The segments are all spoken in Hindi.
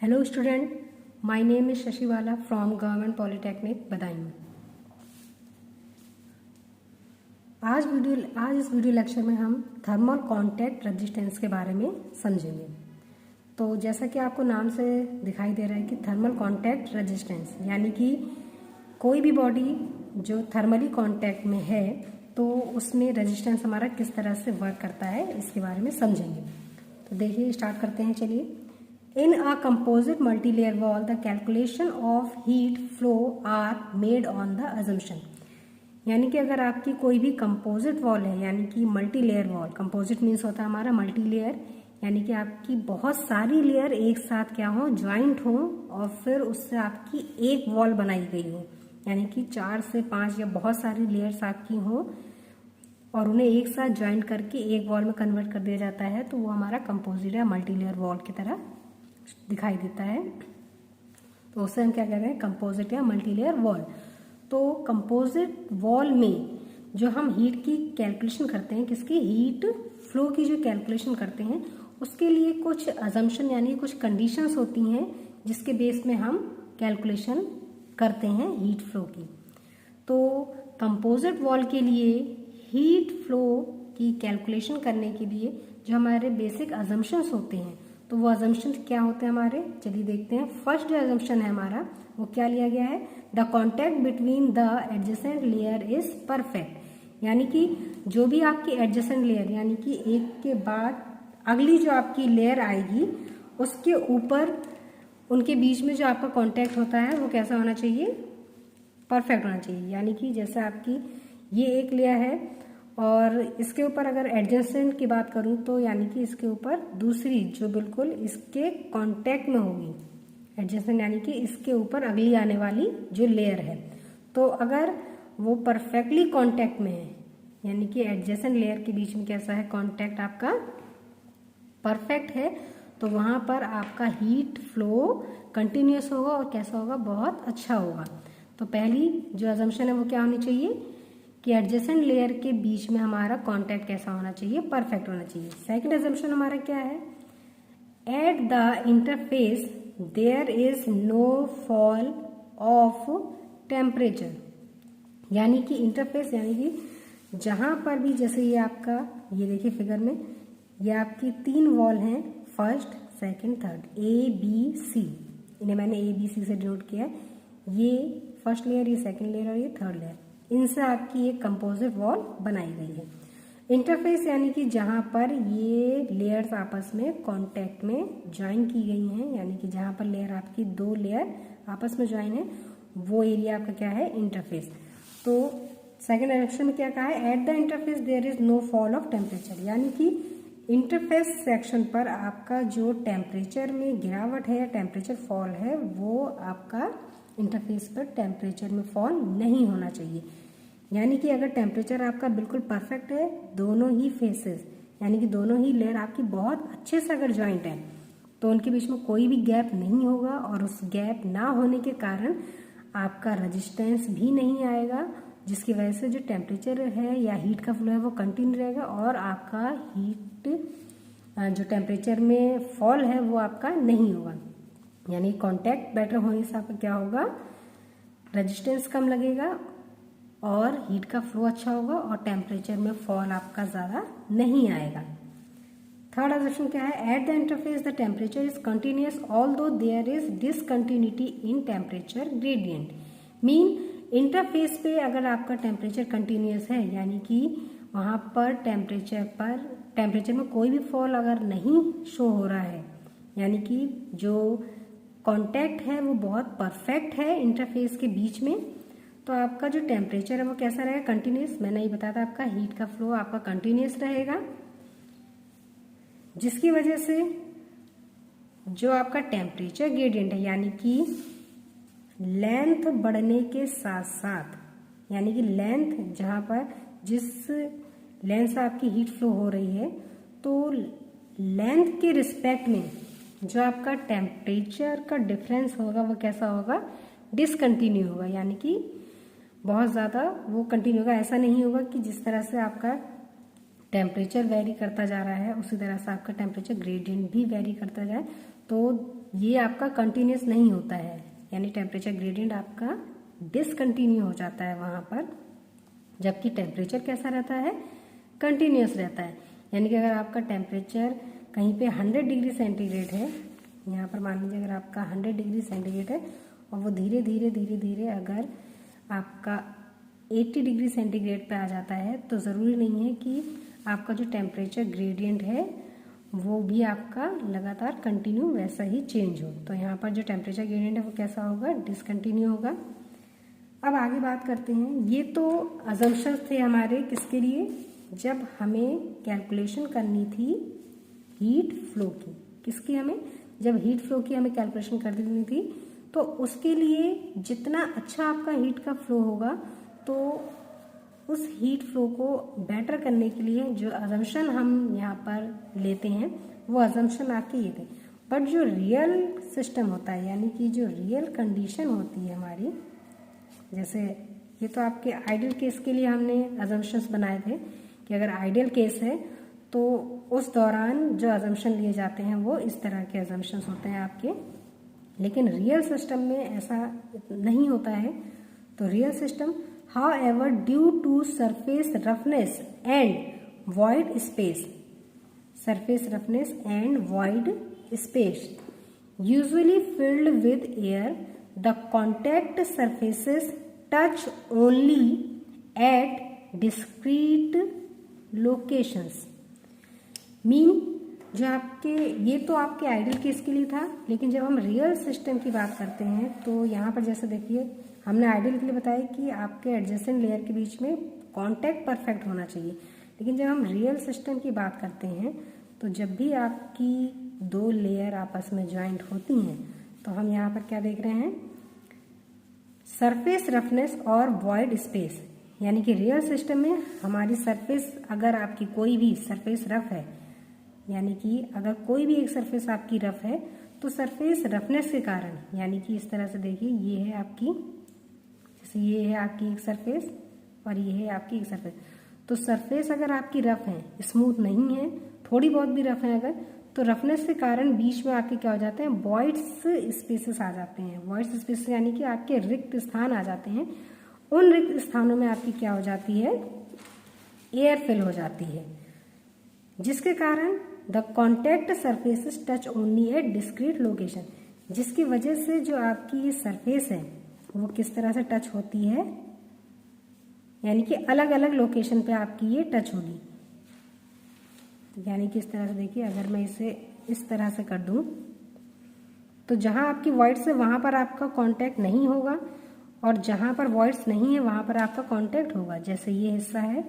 Hello student, my name is Shashiwala from Government Polytechnic Badaun. आज इस वीडियो लेक्चर में हम थर्मल कॉन्टैक्ट रेजिस्टेंस के बारे में समझेंगे। तो जैसा कि आपको नाम से दिखाई दे रहा है कि थर्मल कॉन्टैक्ट रेजिस्टेंस यानी कि कोई भी बॉडी जो थर्मली कॉन्टैक्ट में है तो उसमें रेजिस्टेंस हमारा किस तरह से वर्क करता है इसके बारे में समझेंगे। तो देखिए स्टार्ट करते हैं। चलिए, In a composite multilayer wall, the calculation of heat flow are made on the assumption। यानी कि अगर आपकी कोई भी कंपोजिट वॉल है यानी कि multi layer wall, composite means होता है हमारा मल्टी लेयर, यानी कि आपकी बहुत सारी लेयर एक साथ क्या हो, ज्वाइंट हो और फिर उससे आपकी एक वॉल बनाई गई हो, यानी कि 4 से 5 या बहुत सारी लेयर्स आपकी हो और उन्हें एक साथ ज्वाइंट करके एक वॉल में कन्वर्ट कर दिया जाता है, तो वो हमारा कंपोजिट या मल्टी लेयर वॉल की तरह दिखाई देता है। तो उसे हम क्या कहते हैं, कंपोजिट या मल्टीलेयर वॉल। तो कंपोजिट वॉल में जो हम हीट की कैलकुलेशन करते हैं, किसकी, हीट फ्लो की जो कैलकुलेशन करते हैं, उसके लिए कुछ अजम्पशन यानी कुछ कंडीशंस होती हैं जिसके बेस में हम कैलकुलेशन करते हैं हीट फ्लो की। तो कंपोजिट वॉल के लिए हीट फ्लो की कैलकुलेशन करने के लिए जो हमारे बेसिक अजम्पशंस होते हैं, तो वो अजम्पशन क्या होते हैं हमारे, चलिए देखते हैं। फर्स्ट जो अजम्पशन है हमारा वो क्या लिया गया है, the contact between the adjacent layer is perfect. यानी कि जो भी आपकी एडजेसेंट लेयर यानी कि एक के बाद अगली जो आपकी लेयर आएगी उसके ऊपर उनके बीच में जो आपका कॉन्टैक्ट होता है वो कैसा होना चाहिए, परफेक्ट होना चाहिए। यानी कि जैसे आपकी ये एक लेयर है और इसके ऊपर अगर एडजेसेंट की बात करूं तो यानी कि इसके ऊपर दूसरी जो बिल्कुल इसके कांटेक्ट में होगी, एडजेसेंट यानी कि इसके ऊपर अगली आने वाली जो लेयर है, तो अगर वो परफेक्टली कांटेक्ट में है यानी कि एडजेसेंट लेयर के बीच में कैसा है, कांटेक्ट आपका परफेक्ट है, तो वहां पर आपका हीट फ्लो कंटिन्यूअस होगा और कैसा होगा, बहुत अच्छा होगा। तो पहली जो अजम्पशन है वो क्या होनी चाहिए कि एडजेसेंट लेयर के बीच में हमारा कांटेक्ट कैसा होना चाहिए, परफेक्ट होना चाहिए। सेकंड अजम्पशन हमारा क्या है, at the interface there is no fall of temperature. यानी कि इंटरफेस यानी कि जहां पर भी, जैसे ये आपका, ये देखिए फिगर में, ये आपकी 3 वॉल हैं, first second third, A B C, इन्हें मैंने ए बी सी से डिनोट किया है। ये फर्स्ट लेयर, ये सेकंड लेयर और ये थर्ड लेयर, इनसे आपकी एक कंपोजिट वॉल बनाई गई है। इंटरफेस यानी कि जहां पर ये लेयर्स आपस में कांटेक्ट में ज्वाइन की गई हैं, यानी कि जहां पर लेयर आपकी 2 लेयर आपस में ज्वाइन है, वो एरिया आपका क्या है, इंटरफेस। तो सेकंड ऑप्शन में क्या कहा है, at the interface there is no fall of temperature. यानी कि इंटरफेस सेक्शन पर आपका जो टेम्परेचर में गिरावट है या टेम्परेचर फॉल है, वो आपका इंटरफेस पर टेम्परेचर में फॉल नहीं होना चाहिए। यानी कि अगर टेम्परेचर आपका बिल्कुल परफेक्ट है, दोनों ही फेसेस यानी कि दोनों ही लेयर आपकी बहुत अच्छे से अगर ज्वाइंट है, तो उनके बीच में कोई भी गैप नहीं होगा और उस गैप ना होने के कारण आपका रेजिस्टेंस भी नहीं आएगा, जिसकी वजह से जो टेम्परेचर है या हीट का फ्लो है वो कंटिन्यू रहेगा और आपका हीट जो टेम्परेचर में फॉल है वो आपका नहीं होगा। यानी कांटेक्ट बेटर होने से आपका क्या होगा, रेजिस्टेंस कम लगेगा और हीट का फ्लो अच्छा होगा और टेम्परेचर में फॉल आपका ज़्यादा नहीं आएगा। थर्ड ऑप्शन क्या है, at the interface the temperature is continuous although there is discontinuity in temperature gradient. Mean interface पे अगर आपका टेम्परेचर कंटिन्यूअस है यानी कि वहाँ पर टेम्परेचर में कोई भी फॉल अगर नहीं शो हो रहा है, यानी कि जो कांटेक्ट है वो बहुत परफेक्ट है इंटरफेस के बीच में, तो आपका जो टेम्परेचर है वो कैसा रहेगा, कंटिन्यूअस। मैंने ये बताया था आपका हीट का फ्लो आपका कंटिन्यूअस रहेगा, जिसकी वजह से जो आपका टेम्परेचर ग्रेडियंट है यानी कि लेंथ बढ़ने के साथ साथ, यानी कि लेंथ जहाँ पर जिस लेंथ से आपकी हीट फ्लो हो रही है, तो लेंथ के रिस्पेक्ट में जो आपका टेम्परेचर का डिफरेंस होगा वो कैसा होगा, डिसकंटिन्यू होगा। यानी कि बहुत ज़्यादा वो कंटिन्यू होगा, ऐसा नहीं होगा कि जिस तरह से आपका टेम्परेचर वेरी करता जा रहा है उसी तरह से आपका टेम्परेचर ग्रेडियंट भी वेरी करता जाए, तो ये आपका कंटिन्यूस नहीं होता है, यानी टेम्परेचर ग्रेडियंट आपका डिसकंटिन्यू हो जाता है वहाँ पर, जबकि टेम्परेचर कैसा रहता है, कंटिन्यूस रहता है। यानी कि अगर आपका टेम्परेचर कहीं पे 100 डिग्री सेंटीग्रेड है, यहाँ पर मान लीजिए अगर आपका 100 डिग्री सेंटीग्रेड है और वो धीरे धीरे अगर आपका 80 डिग्री सेंटीग्रेड पे आ जाता है, तो ज़रूरी नहीं है कि आपका जो टेम्परेचर ग्रेडियंट है वो भी आपका लगातार कंटिन्यू वैसा ही चेंज हो। तो यहाँ पर जो टेम्परेचर ग्रेडियंट है वो कैसा होगा, डिसकंटिन्यू होगा। अब आगे बात करते हैं, ये तो अजम्पशंस थे हमारे किसके लिए, जब हमें कैलकुलेशन करनी थी हीट फ्लो की। किसकी, हमें जब हीट फ्लो की हमें कैलकुलेशन करनी थी, तो उसके लिए जितना अच्छा आपका हीट का फ्लो होगा, तो उस हीट फ्लो को बेटर करने के लिए जो अजम्पशन हम यहाँ पर लेते हैं वो अजम्पशन आपके ये थे। बट जो रियल सिस्टम होता है, यानी कि जो रियल कंडीशन होती है हमारी, जैसे ये तो आपके आइडियल केस के लिए हमने अजम्पशंस बनाए थे कि अगर आइडियल केस है तो उस दौरान जो अजम्पशन लिए जाते हैं वो इस तरह के अजम्पशंस होते हैं आपके। लेकिन रियल सिस्टम में ऐसा नहीं होता है। तो real system, however, due to surface roughness and void space usually filled with air, the contact surfaces touch only at discrete locations. Mean जो आपके, ये तो आपके आइडियल केस के लिए था, लेकिन जब हम रियल सिस्टम की बात करते हैं तो यहाँ पर जैसे देखिए हमने आइडियल के लिए बताया कि आपके एडजेसेंट लेयर के बीच में कांटेक्ट परफेक्ट होना चाहिए। लेकिन जब हम रियल सिस्टम की बात करते हैं तो जब भी आपकी दो लेयर आपस में ज्वाइंट होती हैं तो हम यहाँ पर क्या देख रहे हैं, सरफेस रफनेस और वॉइड स्पेस। यानी कि रियल सिस्टम में हमारी सरफेस, अगर आपकी कोई भी सरफेस रफ है, यानी कि अगर कोई भी एक सरफेस आपकी रफ है, तो सरफेस रफनेस के कारण, यानी कि इस तरह से देखिए ये है आपकी, जैसे ये है आपकी एक सरफेस और ये है आपकी एक सरफेस। तो सरफेस अगर आपकी रफ है, स्मूथ नहीं है, थोड़ी बहुत भी रफ है अगर, तो रफनेस के कारण बीच में आपके क्या हो जाते हैं, वॉइड्स स्पेसेस आ जाते हैं। वॉइड्स स्पेसेस यानी कि आपके रिक्त स्थान आ जाते हैं। उन रिक्त स्थानों में आपकी क्या हो जाती है, एयर फिल हो जाती है, जिसके कारण the contact surfaces touch only at discrete location, जिसकी वजह से जो आपकी ये सरफेस है वो किस तरह से टच होती है, यानी कि अलग अलग लोकेशन पे आपकी ये टच होगी। यानी कि इस तरह से देखिए, अगर मैं इसे इस तरह से कर दूं तो जहां आपकी वॉइड्स है वहां पर आपका कांटेक्ट नहीं होगा, और जहां पर वॉइड्स नहीं है वहां पर आपका कांटेक्ट होगा। जैसे ये हिस्सा है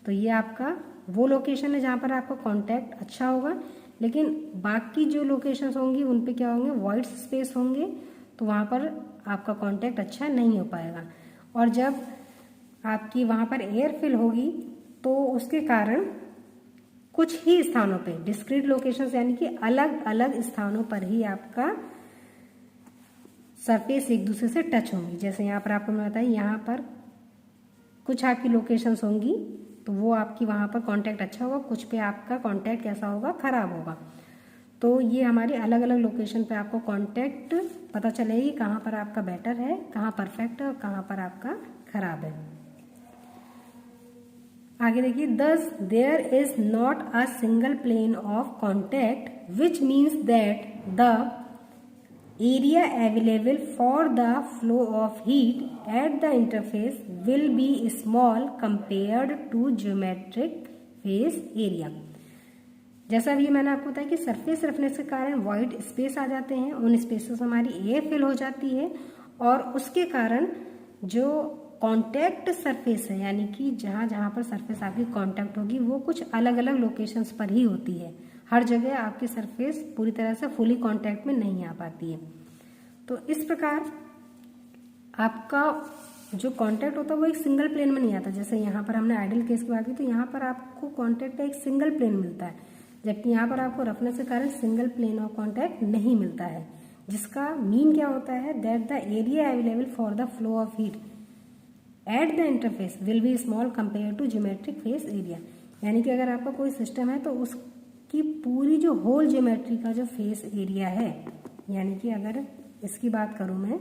तो ये आपका वो लोकेशन है जहां पर आपका कांटेक्ट अच्छा होगा, लेकिन बाकी जो लोकेशंस होंगी उन पे क्या होंगे, वॉइड स्पेस होंगे, तो वहां पर आपका कांटेक्ट अच्छा नहीं हो पाएगा। और जब आपकी वहां पर एयर फिल होगी तो उसके कारण कुछ ही स्थानों पे, डिस्क्रीट लोकेशंस यानी कि अलग अलग स्थानों पर ही आपका सरफेस एक दूसरे से टच होंगी। जैसे यहाँ पर आपको मैं बताया, यहाँ पर कुछ आपकी लोकेशंस होंगी तो वो आपकी वहाँ पर कांटेक्ट अच्छा होगा, कुछ पे आपका कांटेक्ट कैसा होगा, खराब होगा। तो ये हमारी अलग अलग लोकेशन पे आपको कांटेक्ट पता चलेगी कहाँ पर आपका बेटर है, कहाँ परफेक्ट है और कहाँ पर आपका खराब है। आगे देखिए, thus there is not a single plane of contact, which means that the area available for the flow of heat at the interface will be small compared to geometric phase area। जैसा अभी मैंने आपको बताया कि सरफेस रफनेस के कारण वॉइड स्पेस आ जाते हैं, उन स्पेसेस में हमारी एयर फिल हो जाती है, और उसके कारण जो कांटेक्ट सरफेस है, यानी कि जहाँ जहाँ पर सरफेस आपकी कांटेक्ट होगी वो कुछ अलग अलग लोकेशंस पर ही होती है। हर जगह आपकी सरफेस पूरी तरह से फुली कांटेक्ट में नहीं आ पाती है। तो इस प्रकार आपका जो कांटेक्ट होता है वो एक सिंगल प्लेन में नहीं आता। जैसे यहाँ पर हमने आइडियल केस की बात की तो यहाँ पर आपको कांटेक्ट का एक सिंगल प्लेन मिलता है, जबकि यहाँ पर आपको रफनेस के कारण सिंगल प्लेन ऑफ कांटेक्ट नहीं मिलता है, जिसका मीन क्या होता है, that the area available for the flow of heat at the interface will be small compare to geometric face area. यानी कि अगर आपका कोई सिस्टम है तो कि पूरी जो होल ज्योमेट्री का जो फेस एरिया है, यानी कि अगर इसकी बात करूं मैं,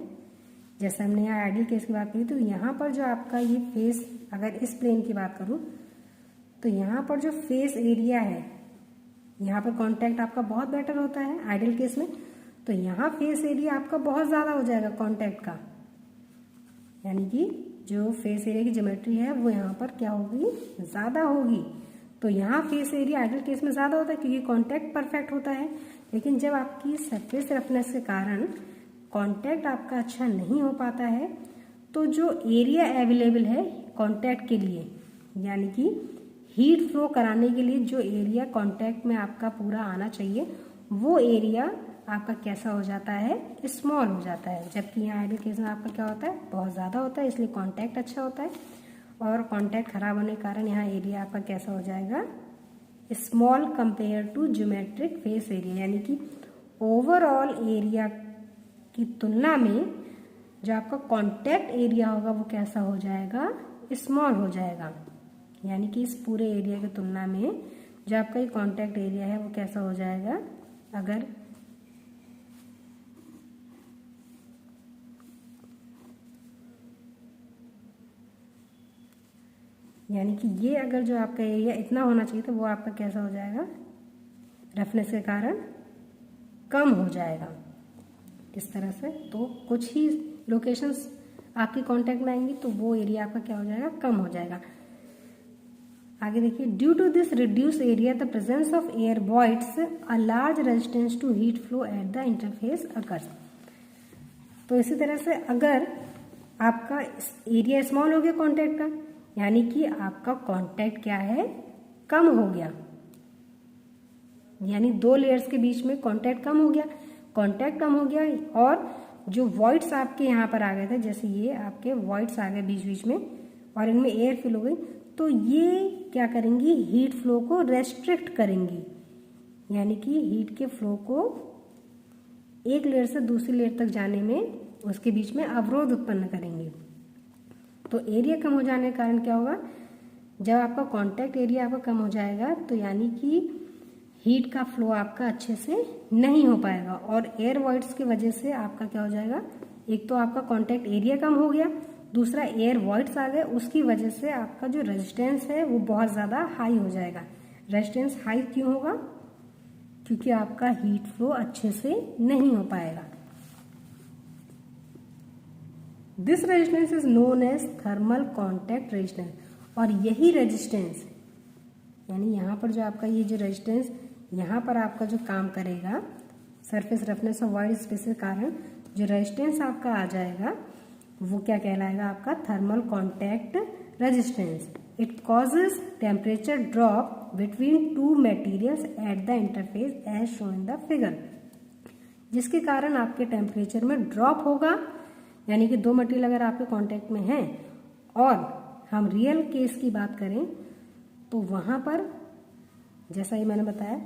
जैसे हमने यहाँ आइडियल केस की बात करी, तो यहाँ पर जो आपका ये फेस, अगर इस प्लेन की बात करूं तो यहाँ पर जो फेस एरिया है, यहाँ पर कांटेक्ट आपका बहुत बेटर होता है आइडियल केस में, तो यहाँ फेस एरिया आपका बहुत ज़्यादा हो जाएगा कांटेक्ट का, यानी कि जो फेस एरिया की ज्योमेट्री है वो यहाँ पर क्या होगी, ज़्यादा होगी। तो यहाँ फेस एरिया आइडियल केस में ज़्यादा होता है क्योंकि कांटेक्ट परफेक्ट होता है। लेकिन जब आपकी सरफेस रफनेस के कारण कांटेक्ट आपका अच्छा नहीं हो पाता है, तो जो एरिया अवेलेबल है कांटेक्ट के लिए, यानी कि हीट फ्लो कराने के लिए जो एरिया कांटेक्ट में आपका पूरा आना चाहिए, वो एरिया आपका कैसा हो जाता है, स्मॉल हो जाता है। जबकि यहाँ आइडियल केस में आपका क्या होता है, बहुत ज़्यादा होता है, इसलिए कांटेक्ट अच्छा होता है। और कांटेक्ट खराब होने के कारण यहाँ एरिया आपका कैसा हो जाएगा, small compare to geometric face area, यानी कि ओवरऑल एरिया की तुलना में जो आपका कांटेक्ट एरिया होगा वो कैसा हो जाएगा, स्मॉल हो जाएगा। यानी कि इस पूरे एरिया की तुलना में जो आपका ये कांटेक्ट एरिया है वो कैसा हो जाएगा, अगर यानी कि ये अगर जो आपका एरिया इतना होना चाहिए तो वो आपका कैसा हो जाएगा, रफनेस के कारण कम हो जाएगा इस तरह से। तो कुछ ही लोकेशंस आपके कांटेक्ट में आएंगी तो वो एरिया आपका क्या हो जाएगा, कम हो जाएगा। आगे देखिए, due to this reduce area the presence of air voids a large resistance to heat flow at the interface occurs. तो इसी तरह से अगर आपका एरिया स्मॉल हो गया कांटेक्ट का, यानी कि आपका कांटेक्ट क्या है, कम हो गया, यानी दो लेयर्स के बीच में कांटेक्ट कम हो गया, कांटेक्ट कम हो गया और जो वॉइड्स आपके यहाँ पर आ गए थे, जैसे ये आपके वॉइड्स आ गए बीच बीच में और इनमें एयर फिल हो गई, तो ये क्या करेंगी, हीट फ्लो को रेस्ट्रिक्ट करेंगी, यानी कि हीट के फ्लो को एक लेयर से दूसरी लेयर तक जाने में उसके बीच में अवरोध उत्पन्न करेंगे। तो एरिया कम हो जाने के कारण क्या होगा, जब आपका कांटेक्ट एरिया आपका कम हो जाएगा तो यानी कि हीट का फ्लो आपका अच्छे से नहीं हो पाएगा और एयर वॉइड्स की वजह से आपका क्या हो जाएगा, एक तो आपका कांटेक्ट एरिया कम हो गया, दूसरा एयर वॉइड्स आ गए, उसकी वजह से आपका जो रेजिस्टेंस है वो बहुत ज़्यादा हाई हो जाएगा। रेजिस्टेंस हाई क्यों होगा, क्योंकि आपका हीट फ्लो अच्छे से नहीं हो पाएगा। This resistance is known as thermal contact resistance. और यही रेजिस्टेंस, यानी यहाँ पर जो आपका ये जो रेजिस्टेंस यहाँ पर आपका जो काम करेगा, सरफेस रफनेस और वाइड स्पेस के कारण जो रेजिस्टेंस आपका आ जाएगा वो क्या कहलाएगा, आपका thermal contact resistance. It causes temperature drop between two materials at the interface as shown in the figure, जिसके कारण आपके टेम्परेचर में ड्रॉप होगा, यानी कि दो मटेरियल अगर आपके कांटेक्ट में हैं और हम रियल केस की बात करें तो वहाँ पर जैसा ही मैंने बताया,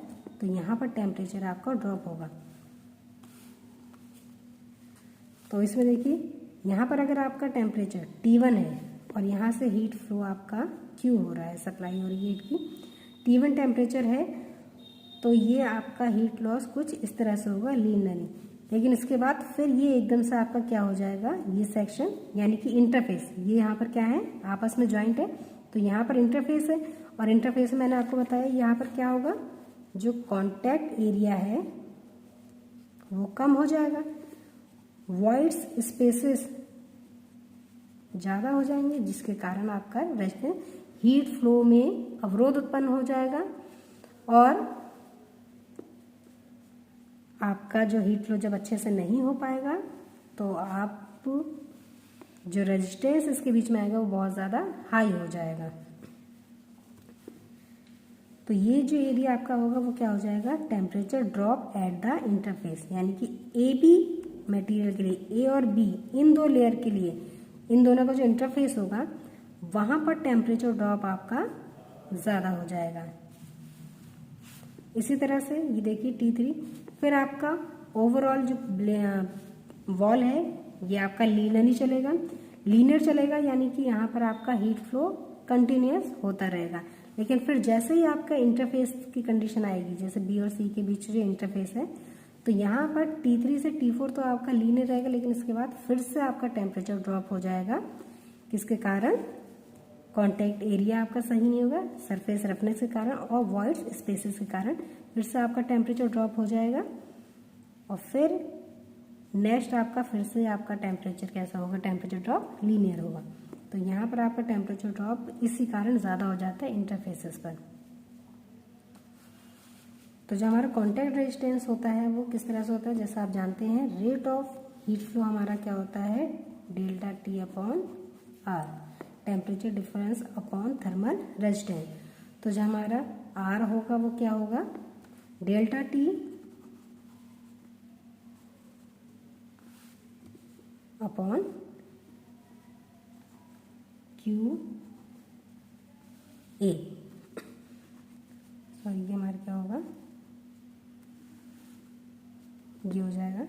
तो यहाँ पर टेम्परेचर आपका ड्रॉप होगा। तो इसमें देखिए, यहाँ पर अगर आपका टेम्परेचर T1 है और यहाँ से हीट फ्लो आपका Q हो रहा है, सप्लाई हो रही है हीट की, T1 टेम्परेचर है, तो ये आपका हीट लॉस कुछ इस तरह से होगा लीनियरली। लेकिन इसके बाद फिर ये एकदम से आपका क्या हो जाएगा, ये सेक्शन यानी कि इंटरफेस, ये यहाँ पर क्या है, आपस में ज्वाइंट है, तो यहाँ पर इंटरफेस है और इंटरफेस में मैंने आपको बताया यहाँ पर क्या होगा, जो कॉन्टैक्ट एरिया है वो कम हो जाएगा, वॉइड्स स्पेसेस ज़्यादा हो जाएंगे, जिसके कारण आपका रेजिस्टेंस हीट फ्लो में अवरोध उत्पन्न हो जाएगा और आपका जो हीट फ्लो जब अच्छे से नहीं हो पाएगा तो आप जो रेजिस्टेंस इसके बीच में आएगा वो बहुत ज़्यादा हाई हो जाएगा। तो ये जो एरिया आपका होगा वो क्या हो जाएगा, temperature drop eight the interface, यानी कि ए बी मटेरियल के लिए, ए और बी इन दो लेयर के लिए, इन दोनों का जो इंटरफेस होगा वहाँ पर टेम्परेचर ड्रॉप आपका ज़्यादा हो जाएगा। इसी तरह से ये देखिए T3, फिर आपका ओवरऑल जो वॉल है ये आपका लीनियर चलेगा, यानी कि यहाँ पर आपका हीट फ्लो कंटिन्यूस होता रहेगा। लेकिन फिर जैसे ही आपका इंटरफेस की कंडीशन आएगी, जैसे बी और सी के बीच जो इंटरफेस है, तो यहाँ पर T3 से T4 तो आपका लीनियर रहेगा, लेकिन इसके बाद फिर से आपका टेम्परेचर ड्रॉप हो जाएगा। किसके कारण? कॉन्टैक्ट एरिया आपका सही नहीं होगा, सरफेस रफनेस के कारण और वॉइड स्पेसेस के कारण फिर से आपका टेम्परेचर ड्रॉप हो जाएगा। और फिर नेक्स्ट आपका फिर से आपका टेम्परेचर कैसा होगा? टेम्परेचर ड्रॉप लीनियर होगा। तो यहाँ पर आपका टेम्परेचर ड्रॉप इसी कारण ज़्यादा हो जाता है इंटरफेसेस पर। तो जो हमारा कॉन्टैक्ट रेजिस्टेंस होता है वो किस तरह से होता है? जैसा आप जानते हैं, रेट ऑफ हीट फ्लो हमारा क्या होता है? Delta T upon R, temperature difference upon thermal resistance. तो जो हमारा आर होगा वो क्या होगा? Delta T upon Q A. Sorry, ये हमारा क्या होगा? ये हो जाएगा